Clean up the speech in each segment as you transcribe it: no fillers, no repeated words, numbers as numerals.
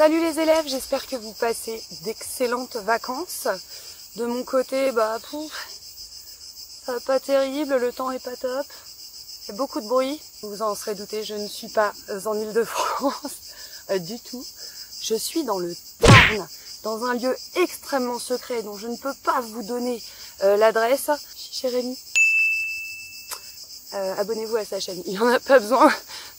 Salut les élèves, j'espère que vous passez d'excellentes vacances. De mon côté, ça va pas terrible, le temps est pas top. Il y a beaucoup de bruit, vous vous en serez douté, je ne suis pas en Île-de-France du tout. Je suis dans le Tarn, dans un lieu extrêmement secret dont je ne peux pas vous donner l'adresse. Cher Rémi, abonnez-vous à sa chaîne, il n'en a pas besoin.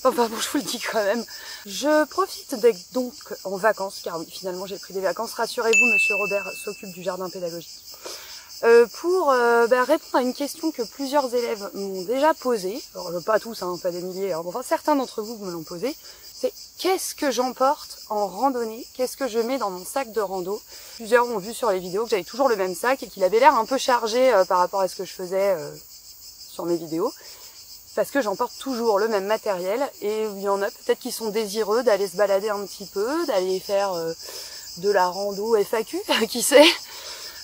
Enfin bon, je vous le dis quand même. Je profite d'être donc en vacances, car oui, finalement j'ai pris des vacances. Rassurez-vous, Monsieur Robert s'occupe du jardin pédagogique. Pour répondre à une question que plusieurs élèves m'ont déjà posée, alors pas tous, hein, pas des milliers, hein, enfin certains d'entre vous me l'ont posé, c'est qu'est-ce que j'emporte en randonnée, qu'est-ce que je mets dans mon sac de rando. Plusieurs ont vu sur les vidéos que j'avais toujours le même sac et qu'il avait l'air un peu chargé par rapport à ce que je faisais sur mes vidéos. Parce que j'emporte toujours le même matériel et il y en a peut-être qui sont désireux d'aller se balader un petit peu, d'aller faire de la rando FAQ, qui sait.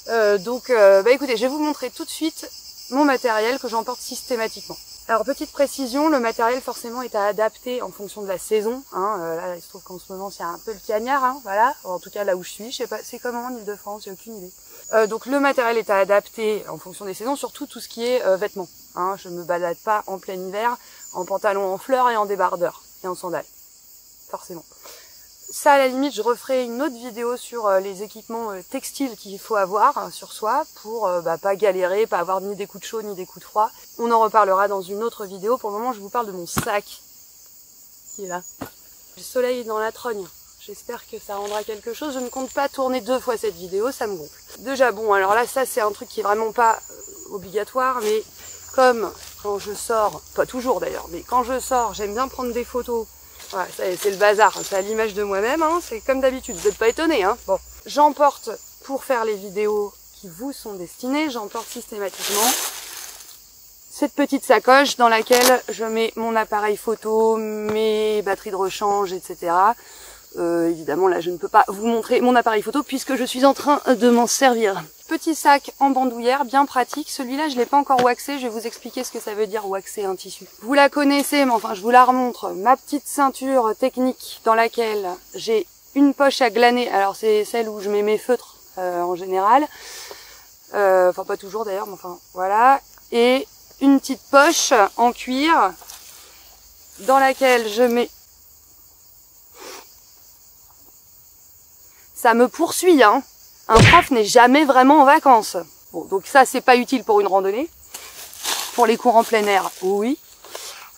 Écoutez, je vais vous montrer tout de suite mon matériel que j'emporte systématiquement. Alors petite précision, le matériel forcément est à adapter en fonction de la saison. Là, il se trouve qu'en ce moment c'est un peu le cagnard, voilà. En tout cas là où je suis, je sais pas, c'est comment en Île-de-France, j'ai aucune idée. Donc le matériel est à adapter en fonction des saisons, surtout tout ce qui est vêtements. Je me balade pas en plein hiver en pantalon en fleurs et en débardeur et en sandales, forcément. Ça, à la limite, je referai une autre vidéo sur les équipements textiles qu'il faut avoir sur soi pour pas galérer, pas avoir ni des coups de chaud ni des coups de froid. On en reparlera dans une autre vidéo. Pour le moment, je vous parle de mon sac qui est là. Le soleil est dans la trogne. J'espère que ça rendra quelque chose. Je ne compte pas tourner 2 fois cette vidéo, ça me gonfle. Déjà bon, alors là, ça c'est un truc qui est vraiment pas obligatoire, mais comme quand je sors, pas toujours d'ailleurs, mais quand je sors, j'aime bien prendre des photos. Voilà, c'est le bazar, c'est à l'image de moi-même, c'est comme d'habitude, vous n'êtes pas étonnés. Bon, j'emporte pour faire les vidéos qui vous sont destinées, j'emporte systématiquement cette petite sacoche dans laquelle je mets mon appareil photo, mes batteries de rechange, etc. Évidemment, là, je ne peux pas vous montrer mon appareil photo puisque je suis en train de m'en servir. Petit sac en bandoulière, bien pratique. Celui-là, je l'ai pas encore waxé. Je vais vous expliquer ce que ça veut dire waxer un tissu. Vous la connaissez, mais enfin, je vous la remontre. Ma petite ceinture technique dans laquelle j'ai une poche à glaner. Alors, c'est celle où je mets mes feutres en général. Enfin, pas toujours d'ailleurs, mais enfin, voilà. Et une petite poche en cuir dans laquelle je mets... Ça me poursuit, Un prof n'est jamais vraiment en vacances. Bon, donc ça, c'est pas utile pour une randonnée. Pour les cours en plein air, oui.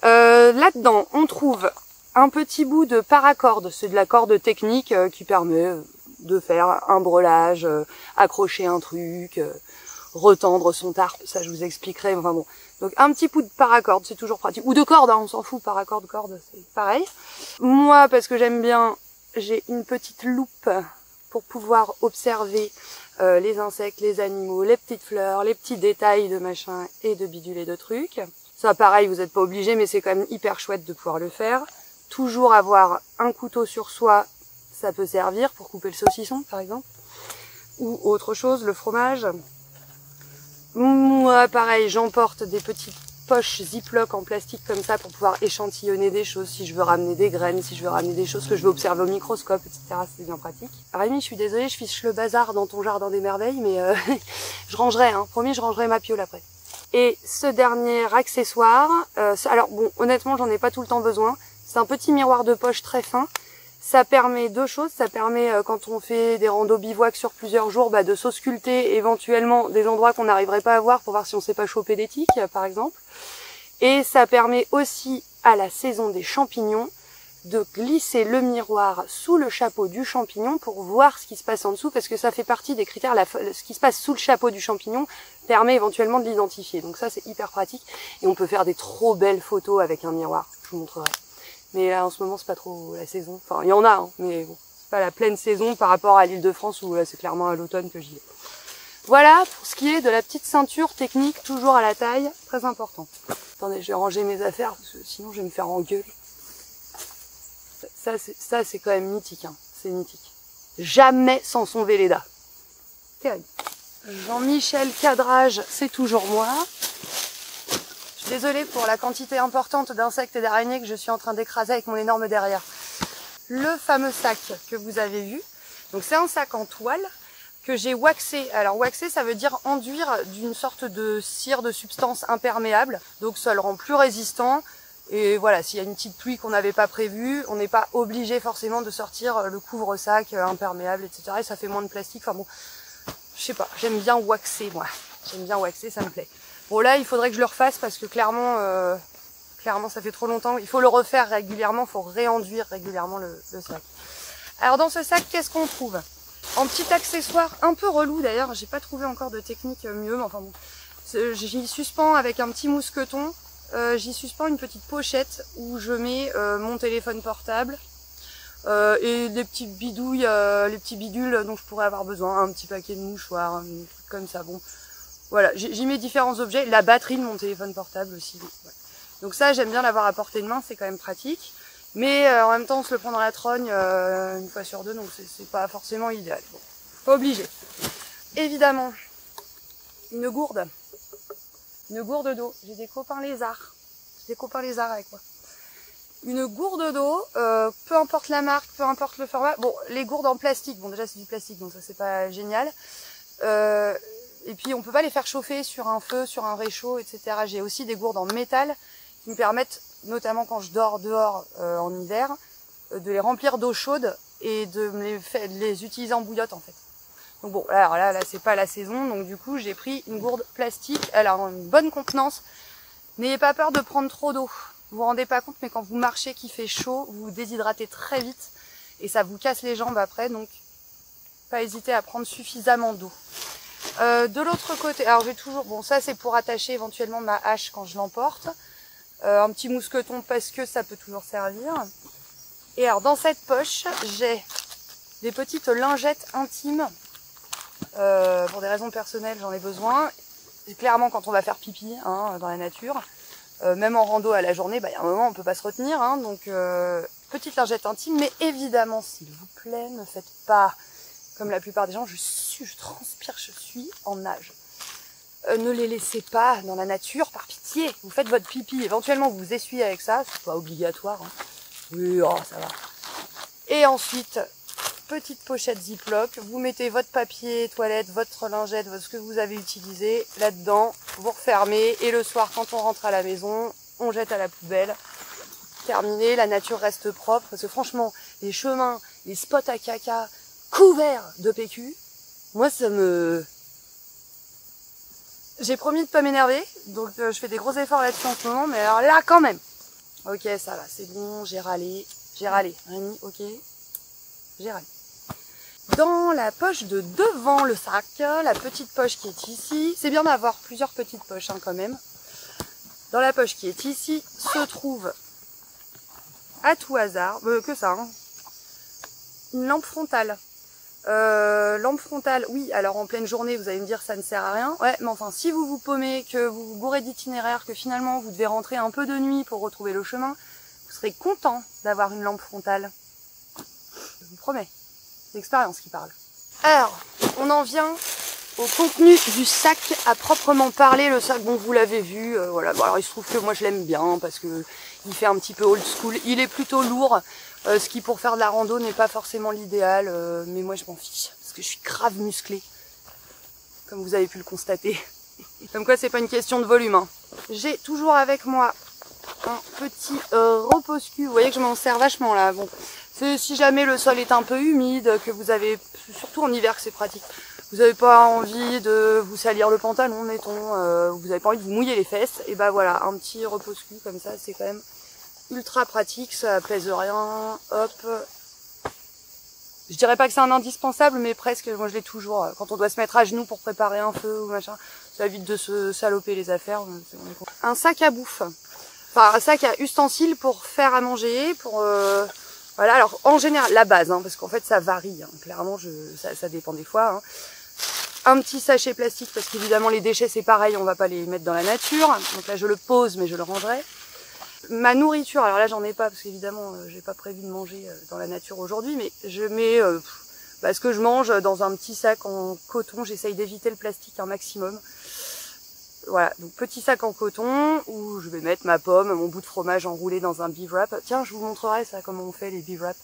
Là-dedans, on trouve un petit bout de paracorde. C'est de la corde technique qui permet de faire un breulage, accrocher un truc, retendre son tarp. Ça, je vous expliquerai. Enfin bon. Donc un petit bout de paracorde, c'est toujours pratique. Ou de corde, on s'en fout. Paracorde, corde, c'est pareil. Moi, parce que j'aime bien, j'ai une petite loupe pour pouvoir observer les insectes, les animaux, les petites fleurs, les petits détails de machin et de bidule et de trucs. Ça, pareil, vous n'êtes pas obligé, mais c'est quand même hyper chouette de pouvoir le faire. Toujours avoir un couteau sur soi, ça peut servir pour couper le saucisson, par exemple. Ou autre chose, le fromage. Moi, pareil, j'emporte des petites poches Ziploc en plastique comme ça pour pouvoir échantillonner des choses, si je veux ramener des graines, si je veux ramener des choses que je veux observer au microscope, etc. C'est bien pratique. Rémi, je suis désolée, je fiche le bazar dans ton jardin des merveilles, mais je rangerai, promis, je rangerai ma piole après. Et ce dernier accessoire, alors bon, honnêtement, j'en ai pas tout le temps besoin. C'est un petit miroir de poche très fin. Ça permet 2 choses. Ça permet, quand on fait des randos bivouac sur plusieurs jours, de s'ausculter éventuellement des endroits qu'on n'arriverait pas à voir pour voir si on s'est pas chopé des tiques, par exemple. Et ça permet aussi, à la saison des champignons, de glisser le miroir sous le chapeau du champignon pour voir ce qui se passe en dessous, parce que ça fait partie des critères. Ce qui se passe sous le chapeau du champignon permet éventuellement de l'identifier. Donc ça, c'est hyper pratique. Et on peut faire des trop belles photos avec un miroir. Je vous montrerai. Mais là, en ce moment, c'est pas trop la saison. Enfin, il y en a, mais bon, c'est pas la pleine saison par rapport à l'Île-de-France où c'est clairement à l'automne que j'y vais. Voilà pour ce qui est de la petite ceinture technique, toujours à la taille, très important. Attendez, je vais ranger mes affaires, parce que sinon je vais me faire engueuler. Ça c'est quand même mythique, c'est mythique. Jamais sans son Velleda. Terrible. Jean-Michel Cadrage, c'est toujours moi. Je suis désolée pour la quantité importante d'insectes et d'araignées que je suis en train d'écraser avec mon énorme derrière. le fameux sac que vous avez vu. Donc c'est un sac en toile que j'ai waxé. Alors waxé, ça veut dire enduire d'une sorte de cire, de substance imperméable. Donc ça le rend plus résistant. Et voilà, s'il y a une petite pluie qu'on n'avait pas prévue, on n'est pas obligé forcément de sortir le couvre-sac imperméable, etc. Et ça fait moins de plastique. Enfin bon, je sais pas, j'aime bien waxer moi. J'aime bien waxer, ça me plaît. Bon là, il faudrait que je le refasse parce que clairement, ça fait trop longtemps. Il faut le refaire régulièrement, il faut réenduire régulièrement le sac. Alors dans ce sac, qu'est-ce qu'on trouve? En petit accessoire un peu relou d'ailleurs, j'ai pas trouvé encore de technique mieux, mais enfin bon. J'y suspends avec un petit mousqueton. J'y suspends une petite pochette où je mets mon téléphone portable et des petites bidouilles, les petits bidules dont je pourrais avoir besoin, un petit paquet de mouchoirs, un truc comme ça. Bon, voilà, j'y mets différents objets, la batterie de mon téléphone portable aussi. Ouais. Donc ça, j'aime bien l'avoir à portée de main, c'est quand même pratique. Mais en même temps, on se le prend dans la trogne une fois sur deux, donc c'est pas forcément idéal. Bon, pas obligé. Évidemment, une gourde. Une gourde d'eau. J'ai des copains lézards. J'ai des copains lézards avec moi. Une gourde d'eau, peu importe la marque, peu importe le format. Bon, les gourdes en plastique, bon déjà c'est du plastique, donc ça c'est pas génial. Et puis on peut pas les faire chauffer sur un feu, sur un réchaud, etc. J'ai aussi des gourdes en métal qui me permettent, notamment quand je dors dehors en hiver, de les remplir d'eau chaude et de les utiliser en bouillotte en fait. Donc bon, alors là c'est pas la saison, donc du coup j'ai pris une gourde plastique, elle a une bonne contenance. N'ayez pas peur de prendre trop d'eau. Vous vous rendez pas compte, mais quand vous marchez, qu'il fait chaud, vous vous déshydratez très vite et ça vous casse les jambes après, donc pas hésiter à prendre suffisamment d'eau. De l'autre côté, alors j'ai toujours, bon ça c'est pour attacher éventuellement ma hache quand je l'emporte. Un petit mousqueton parce que ça peut toujours servir. Et alors dans cette poche, j'ai des petites lingettes intimes. Pour des raisons personnelles, j'en ai besoin. Et clairement, quand on va faire pipi dans la nature, même en rando à la journée, y a un moment on peut pas se retenir. Donc petite lingette intime, mais évidemment, s'il vous plaît, ne faites pas comme la plupart des gens. Je transpire, je suis en nage. Ne les laissez pas dans la nature, par pitié. Vous faites votre pipi, éventuellement vous vous essuyez avec ça, c'est pas obligatoire. Oui, oh, ça va. Et ensuite, petite pochette Ziploc, vous mettez votre papier toilette, votre lingette, ce que vous avez utilisé là-dedans, vous refermez et le soir quand on rentre à la maison, on jette à la poubelle. Terminé, la nature reste propre parce que franchement, les chemins, les spots à caca couverts de PQ, moi ça me... J'ai promis de pas m'énerver, donc je fais des gros efforts là-dessus en ce moment, mais alors là quand même. Ok, ça va, c'est bon, j'ai râlé. Rémi, ok, j'ai râlé. Dans la poche de devant le sac, la petite poche qui est ici, c'est bien d'avoir plusieurs petites poches quand même. Dans la poche qui est ici se trouve, à tout hasard, que ça, une lampe frontale. Lampe frontale, oui, alors en pleine journée, vous allez me dire ça ne sert à rien. Ouais, mais enfin, si vous vous paumez, que vous vous gourrez d'itinéraire, que finalement vous devez rentrer un peu de nuit pour retrouver le chemin, vous serez content d'avoir une lampe frontale. Je vous promets. C'est l'expérience qui parle. Alors, on en vient au contenu du sac à proprement parler. Le sac, bon, vous l'avez vu, voilà. Bon, alors il se trouve que moi je l'aime bien parce que il fait un petit peu old school. Il est plutôt lourd, ce qui pour faire de la rando n'est pas forcément l'idéal, mais moi je m'en fiche parce que je suis grave musclée, comme vous avez pu le constater. Comme quoi, c'est pas une question de volume. J'ai toujours avec moi un petit repose-cul. Vous voyez que je m'en sers vachement là. Bon. Si jamais le sol est un peu humide, que vous avez, surtout en hiver que c'est pratique, vous n'avez pas envie de vous salir le pantalon, mettons, vous n'avez pas envie de vous mouiller les fesses, et ben voilà, un petit repose-cul comme ça, c'est quand même ultra pratique, ça pèse rien, hop. Je dirais pas que c'est un indispensable, mais presque, moi je l'ai toujours, quand on doit se mettre à genoux pour préparer un feu ou machin, ça évite de se saloper les affaires. Un sac à bouffe, enfin un sac à ustensiles pour faire à manger, pour... Voilà, alors en général, la base, parce qu'en fait ça varie, clairement, ça dépend des fois. Un petit sachet plastique, parce qu'évidemment les déchets c'est pareil, on va pas les mettre dans la nature. Donc là je le pose, mais je le rangerai. Ma nourriture, alors là j'en ai pas, parce qu'évidemment j'ai pas prévu de manger dans la nature aujourd'hui, mais je mets ce que je mange dans un petit sac en coton, j'essaye d'éviter le plastique un maximum. Voilà, donc petit sac en coton où je vais mettre ma pomme, mon bout de fromage enroulé dans un beef wrap. Tiens, je vous montrerai ça, comment on fait les beef wraps.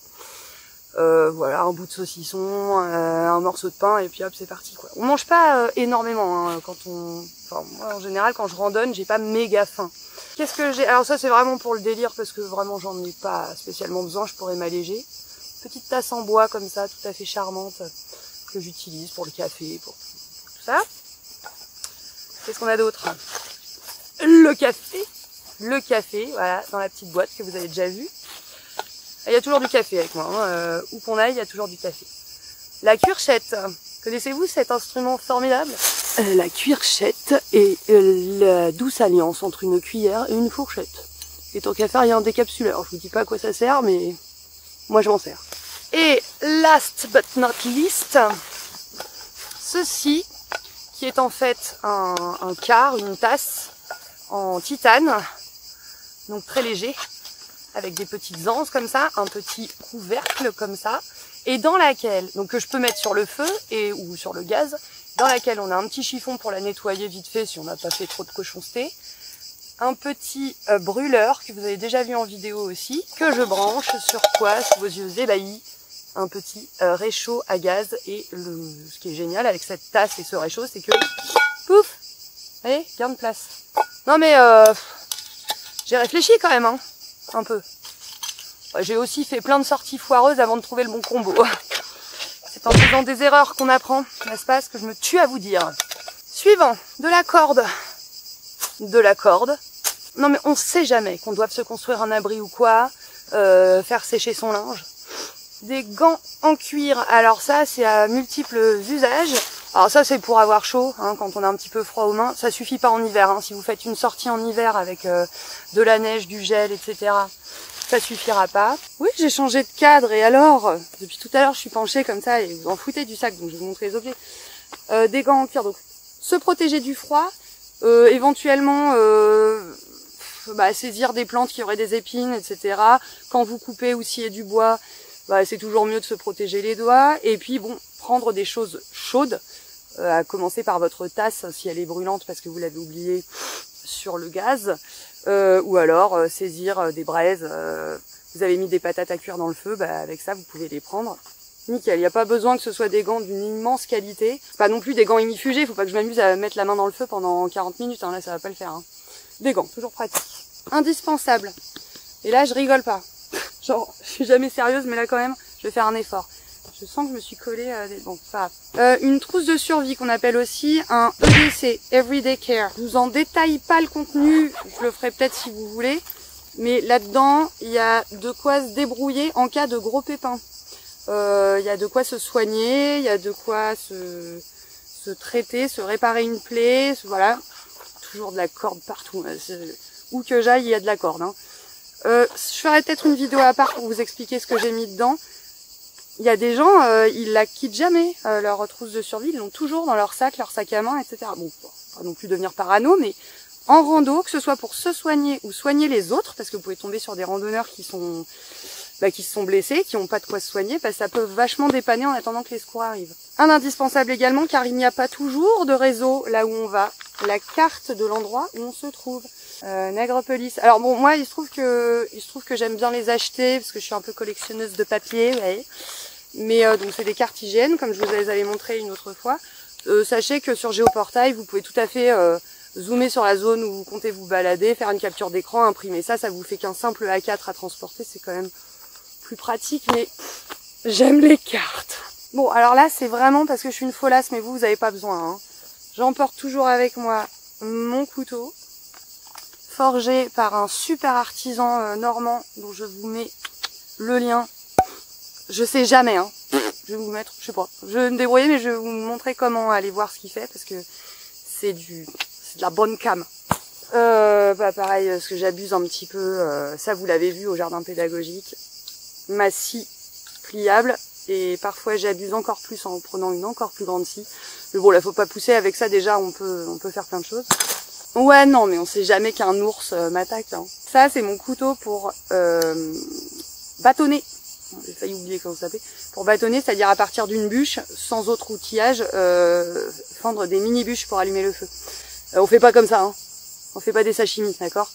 voilà, un bout de saucisson, un morceau de pain, et puis hop, c'est parti, quoi. On mange pas énormément, hein, quand on... Enfin, moi, en général, quand je randonne, j'ai pas méga faim. Qu'est-ce que j'ai? Alors ça, c'est vraiment pour le délire, parce que vraiment, j'en ai pas spécialement besoin, je pourrais m'alléger. Petite tasse en bois, comme ça, tout à fait charmante, que j'utilise pour le café, pour tout ça. Qu'est-ce qu'on a d'autre? Le café, voilà, dans la petite boîte que vous avez déjà vue. Il y a toujours du café avec moi, hein. Où qu'on aille, il y a toujours du café. La cuirchette, connaissez-vous cet instrument formidable? La cuirchette est la douce alliance entre une cuillère et une fourchette. Et tant qu'à faire, il y a un décapsuleur. Je vous dis pas à quoi ça sert, mais moi je m'en sers. Et last but not least, ceci, qui est en fait un quart, une tasse en titane, donc très léger, avec des petites anses comme ça, un petit couvercle comme ça, et dans laquelle, donc que je peux mettre sur le feu ou sur le gaz, dans laquelle on a un petit chiffon pour la nettoyer vite fait si on n'a pas fait trop de cochonceté, un petit brûleur que vous avez déjà vu en vidéo aussi, que je branche sur quoi, sous vos yeux ébahis, un petit réchaud à gaz. Et ce qui est génial avec cette tasse et ce réchaud, c'est que pouf, allez, garde place. Non mais j'ai réfléchi quand même, hein, un peu. J'ai aussi fait plein de sorties foireuses avant de trouver le bon combo. C'est en faisant des erreurs qu'on apprend, n'est-ce pas, ce que je me tue à vous dire. Suivant, de la corde. De la corde. Non mais on sait jamais qu'on doive se construire un abri ou quoi, faire sécher son linge. Des gants en cuir, alors ça c'est à multiples usages. Alors ça c'est pour avoir chaud, hein, quand on a un petit peu froid aux mains. Ça suffit pas en hiver, hein. Si vous faites une sortie en hiver avec de la neige, du gel, etc., ça suffira pas. Oui, j'ai changé de cadre, et alors, depuis tout à l'heure je suis penchée comme ça et vous en foutez du sac, donc je vais vous montrer les objets. Des gants en cuir, donc se protéger du froid, éventuellement saisir des plantes qui auraient des épines, etc. Quand vous coupez ou sciez du bois, c'est toujours mieux de se protéger les doigts. Et puis bon, prendre des choses chaudes, à commencer par votre tasse si elle est brûlante parce que vous l'avez oubliée sur le gaz, ou alors saisir des braises. Vous avez mis des patates à cuire dans le feu, avec ça vous pouvez les prendre. Nickel, il n'y a pas besoin que ce soit des gants d'une immense qualité. C'est pas non plus des gants ighnifugés, il faut pas que je m'amuse à mettre la main dans le feu pendant 40 minutes, hein, là ça va pas le faire. Hein. Des gants, toujours pratiques. Indispensable. Et là je rigole pas. Genre, je suis jamais sérieuse, mais là quand même, je vais faire un effort. Je sens que je me suis collée à des... Bon, pas grave. Une trousse de survie qu'on appelle aussi un EDC, Everyday Care. Je vous en détaille pas le contenu, je le ferai peut-être si vous voulez. Mais là-dedans, il y a de quoi se débrouiller en cas de gros pépins. Il y a de quoi se soigner, il y a de quoi se traiter, se réparer une plaie, voilà. Toujours de la corde partout. Où que j'aille, il y a de la corde. Hein. Je ferai peut-être une vidéo à part pour vous expliquer ce que j'ai mis dedans. Il y a des gens, ils la quittent jamais, leur trousse de survie, ils l'ont toujours dans leur sac à main, etc. Bon, pas non plus devenir parano, mais en rando, que ce soit pour se soigner ou soigner les autres, parce que vous pouvez tomber sur des randonneurs qui se sont blessés, qui n'ont pas de quoi se soigner, ça peut vachement dépanner en attendant que les secours arrivent. Un indispensable également, car il n'y a pas toujours de réseau là où on va, la carte de l'endroit où on se trouve. Nègrepelisse. Alors bon, moi il se trouve que j'aime bien les acheter parce que je suis un peu collectionneuse de papier, vous voyez. Mais donc c'est des cartes IGN comme je vous les avais montré une autre fois. Sachez que sur Géoportail, vous pouvez tout à fait zoomer sur la zone où vous comptez vous balader, faire une capture d'écran, imprimer ça vous fait qu'un simple A4 à transporter, c'est quand même plus pratique, mais j'aime les cartes. Bon, alors là c'est vraiment parce que je suis une folasse, mais vous n'avez pas besoin. Hein. J'emporte toujours avec moi mon couteau, forgé par un super artisan normand dont je vous mets le lien. Je sais jamais, hein. Je vais vous mettre, je sais pas, je vais me débrouiller, mais je vais vous montrer comment aller voir ce qu'il fait parce que c'est de la bonne cam. Pareil, parce que j'abuse un petit peu, ça vous l'avez vu au jardin pédagogique, ma scie pliable, et parfois j'abuse encore plus en prenant une encore plus grande scie. Mais bon, là faut pas pousser avec ça, déjà on peut faire plein de choses. Ouais, non, mais on sait jamais qu'un ours m'attaque. Hein. Ça, c'est mon couteau pour bâtonner. J'ai failli oublier comment ça s'appelle. Pour bâtonner, c'est-à-dire à partir d'une bûche, sans autre outillage, fendre des mini-bûches pour allumer le feu. On fait pas comme ça, hein. On fait pas des sashimi, d'accord?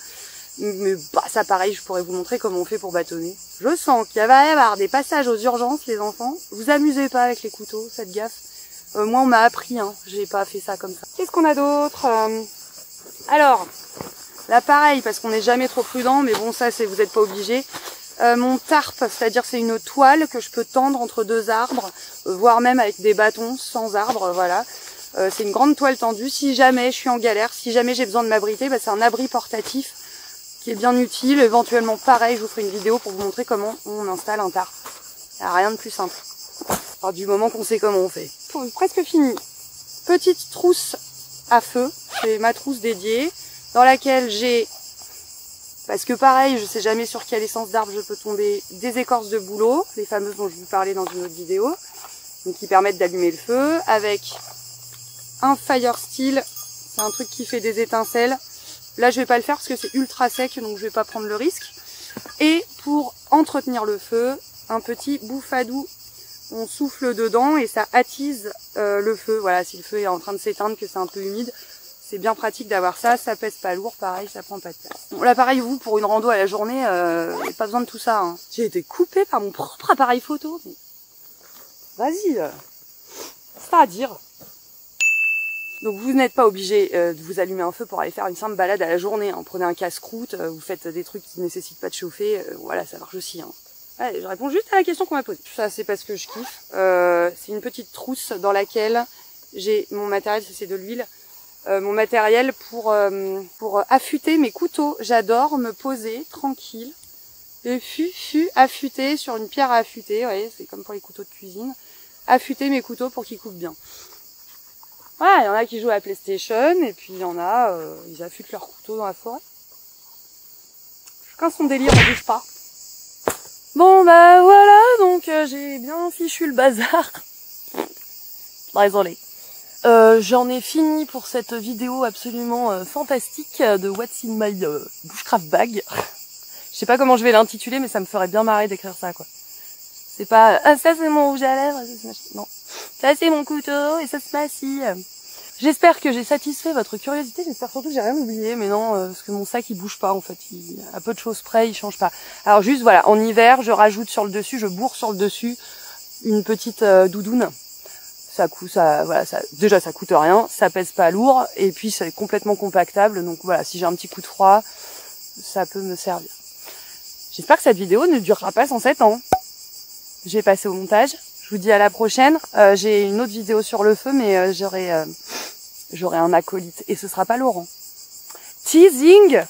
Mais ça, pareil, je pourrais vous montrer comment on fait pour bâtonner. Je sens qu'il va y avoir des passages aux urgences, les enfants. Vous amusez pas avec les couteaux, faites gaffe. Moi, on m'a appris, hein. J'ai pas fait ça comme ça. Qu'est-ce qu'on a d'autre? Alors, là, pareil, parce qu'on n'est jamais trop prudent, mais bon, ça, vous n'êtes pas obligé. Mon tarp, c'est-à-dire c'est une toile que je peux tendre entre deux arbres, voire même avec des bâtons sans arbre, voilà. C'est une grande toile tendue. Si jamais je suis en galère, si jamais j'ai besoin de m'abriter, bah, c'est un abri portatif qui est bien utile. Éventuellement, pareil, je vous ferai une vidéo pour vous montrer comment on installe un tarp. Il n'y a rien de plus simple. Alors, du moment qu'on sait comment on fait. Presque fini. Petite trousse à feu, c'est ma trousse dédiée, dans laquelle j'ai, parce que pareil, je sais jamais sur quelle essence d'arbre je peux tomber, des écorces de bouleau, les fameuses dont je vous parlais dans une autre vidéo, donc qui permettent d'allumer le feu, avec un fire steel, c'est un truc qui fait des étincelles. Là, je vais pas le faire parce que c'est ultra sec, donc je vais pas prendre le risque. Et pour entretenir le feu, un petit bouffadou. On souffle dedans et ça attise le feu. Voilà, si le feu est en train de s'éteindre, que c'est un peu humide, c'est bien pratique d'avoir ça. Ça pèse pas lourd, pareil, ça prend pas de place. Bon, là, pareil, vous, pour une rando à la journée, pas besoin de tout ça. Hein. J'ai été coupée par mon propre appareil photo. Vas-y, c'est à dire. Donc vous n'êtes pas obligé de vous allumer un feu pour aller faire une simple balade à la journée. Hein. Prenez un casse-croûte, vous faites des trucs qui ne nécessitent pas de chauffer. Voilà, ça marche aussi. Hein. Ouais, je réponds juste à la question qu'on m'a posée. Ça, c'est parce que je kiffe. C'est une petite trousse dans laquelle j'ai mon matériel, c'est de l'huile. Mon matériel pour affûter mes couteaux. J'adore me poser tranquille. Et affûter sur une pierre à affûter. Vous voyez, c'est comme pour les couteaux de cuisine. Affûter mes couteaux pour qu'ils coupent bien. Voilà, il y en a qui jouent à la PlayStation et puis il y en a, ils affûtent leurs couteaux dans la forêt. Chacun son délire, on bouge pas. Bon bah voilà, donc j'ai bien fichu le bazar. Désolée. J'en ai fini pour cette vidéo absolument fantastique de What's in my bushcraft bag. Je sais pas comment je vais l'intituler, mais ça me ferait bien marrer d'écrire ça, quoi. C'est pas ah, ça c'est mon rouge à lèvres, non. Ça c'est mon couteau et ça se massille. J'espère que j'ai satisfait votre curiosité, j'espère surtout que j'ai rien oublié, mais non, parce que mon sac il bouge pas en fait, à peu de choses près, il change pas. Alors juste voilà, en hiver, je rajoute sur le dessus, je bourre sur le dessus une petite doudoune. Déjà ça coûte rien, ça pèse pas lourd, et puis c'est complètement compactable, donc voilà, si j'ai un petit coup de froid, ça peut me servir. J'espère que cette vidéo ne durera pas 107 ans. J'ai passé au montage. Je vous dis à la prochaine. J'ai une autre vidéo sur le feu, mais j'aurai un acolyte. Et ce sera pas Laurent. Teasing.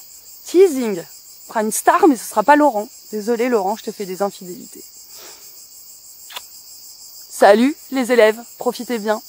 Ce sera une star, mais ce sera pas Laurent. Désolé Laurent, je te fais des infidélités. Salut les élèves, profitez bien.